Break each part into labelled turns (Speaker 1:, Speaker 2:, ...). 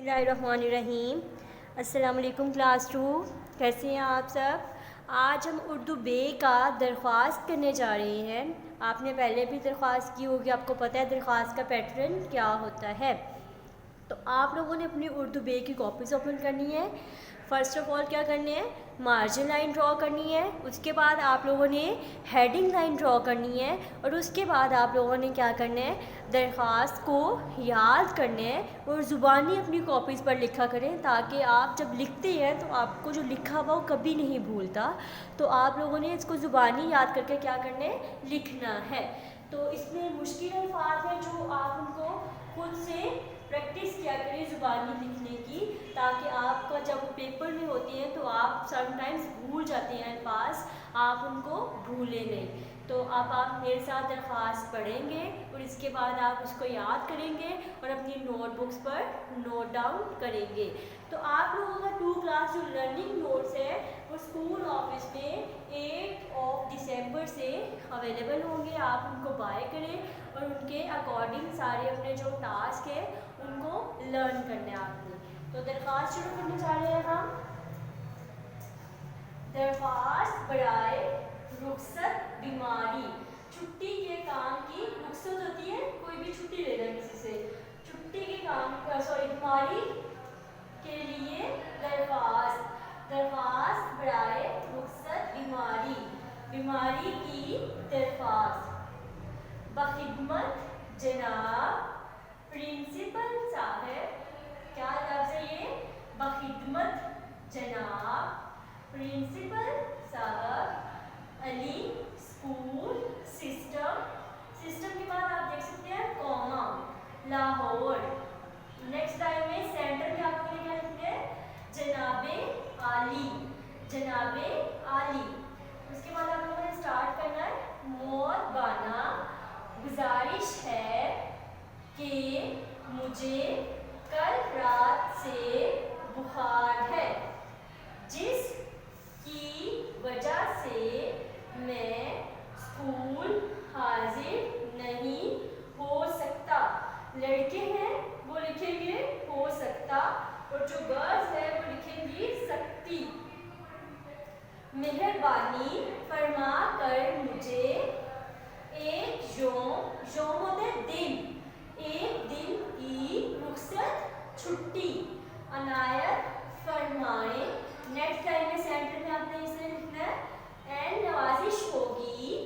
Speaker 1: بسم اللہ الرحمن الرحیم۔ السلام علیکم کلاس 2، کیسے ہیں آپ سب؟ آج ہم اردو بے کا درخواست کرنے جا رہے ہیں۔ آپ نے پہلے بھی درخواست کی ہوگی، آپ کو پتہ ہے درخواست کا پیٹرن کیا ہوتا ہے۔ تو آپ لوگوں نے اپنی اردو بے کی کاپیز اوپن کرنی ہے۔ فرسٹ آف آل کیا کرنے ہے، مارجن لائن ڈرا کرنی ہے۔ اس کے بعد آپ لوگوں نے ہیڈنگ لائن ڈرا کرنی ہے، اور اس کے بعد آپ لوگوں نے کیا کرنا ہے، درخواست کو یاد کرنا ہے اور زبانی اپنی کاپیز پر لکھا کریں، تاکہ آپ جب لکھتے ہیں تو آپ کو جو لکھا ہوا وہ کبھی نہیں بھولتا۔ تو آپ لوگوں نے اس کو زبانی یاد کر کے کیا کرنا ہے، لکھنا ہے۔ تو اس میں مشکل الفاظ ہیں جو آپ ان کو خود سے پریکٹس کیا کریں زبانی لکھنے کی، تاکہ آپ کا جب پیپر میں ہوتے ہیں تو آپ سم ٹائمز بھول جاتے ہیں الفاظ، آپ ان کو بھولیں نہیں۔ تو اب آپ میرے ساتھ درخواست پڑھیں گے اور اس کے بعد آپ اس کو یاد کریں گے اور اپنی نوٹ بکس پر نوٹ ڈاؤن کریں گے۔ تو آپ لوگوں کا 2 کلاس جو لرننگ نوٹس ہے وہ اسکول آفس میں 8 دسمبر سے اویلیبل ہوں گے۔ آپ ان کو بائی کریں اور ان کے اکارڈنگ سارے اپنے جو ٹاسک ہے ان کو لرن کرنا ہے آپ نے۔ تو درخواست شروع کرنے جا رہے ہیں ہم۔ درخواست برائے رخصت بیماری، چھٹی کے کام کی رخصت ہوتی ہے، کوئی بھی چھٹی لے لینا کسی سے، چھٹی کے کام بیماری کے لیے درخواست برائے رخصت بیماری کی درخواست بخدمت جناب پرنسپل صاحب، کیا لفظ ہے یہ، بخدمت جناب پرنسپل صاحب علی اسکول سسٹم کے بعد آپ دیکھ سکتے ہیں کوما لاہور۔ نیکسٹ ٹائم میں سینٹر میں آپ کو کیا لکھنا ہے، جناب عالی۔ اس کے بعد آپ لوگوں نے اسٹارٹ کرنا ہے، موت بانا گزارش ہے کہ مجھے کل رات سے بخار ہے، جس کی وجہ سے میں اسکول حاضر نہیں ہو سکتا۔ لڑکے ہیں وہ لکھیں گے ہو سکتا، اور جو گرلز ہے وہ لکھیں گی سکتی۔ مہربانی فرما کر مجھے ایک یوم ہوتا ہے دن، ایک دن کی رخصت چھٹی عنایت فرمائیں۔ نیکسٹ ٹائم میں سینٹر میں آپ نے اسے لکھنا ہے، این نوازش ہوگی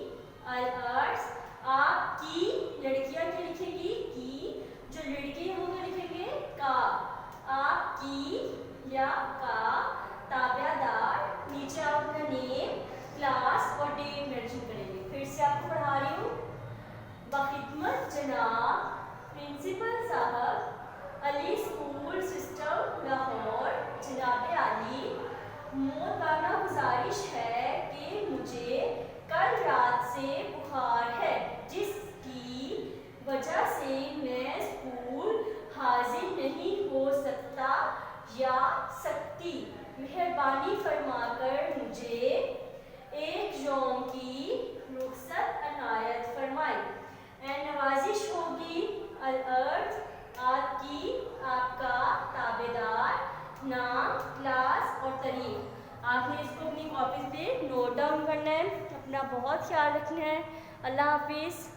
Speaker 1: الارض، آپ کی لڑکیاں کیا لکھیں گی کی، جو لڑکے ہوں گے لکھیں گے کا، آپ کی یا کا تابع دار، نیچے آپ اپنا نیم کلاس اور ڈیٹ مینشن کریں گے۔ پھر سے آپ کو پڑھا رہی ہوں، بخدمت جناب پرنسپل صاحب علی اسکول سسٹم لاہور، جناب عالی، موت بانا گزارش ہے کہ مجھے کل رات سے بخار ہے، جس کی وجہ سے میں اسکول حاضر نہیں ہو سکتا یا سکتی۔ مہربانی فرما کر مجھے ایک یوم کی رخصت عنایت فرمائی۔ این نوازش ہوگی الارض، آپ کی، آپ کا تابع دار، نام کلاس اور تاریخ۔ آپ نے اس کو اپنی کاپیز پہ نوٹ ڈاؤن کرنا ہے۔ اپنا بہت خیال رکھنا ہے۔ اللہ حافظ۔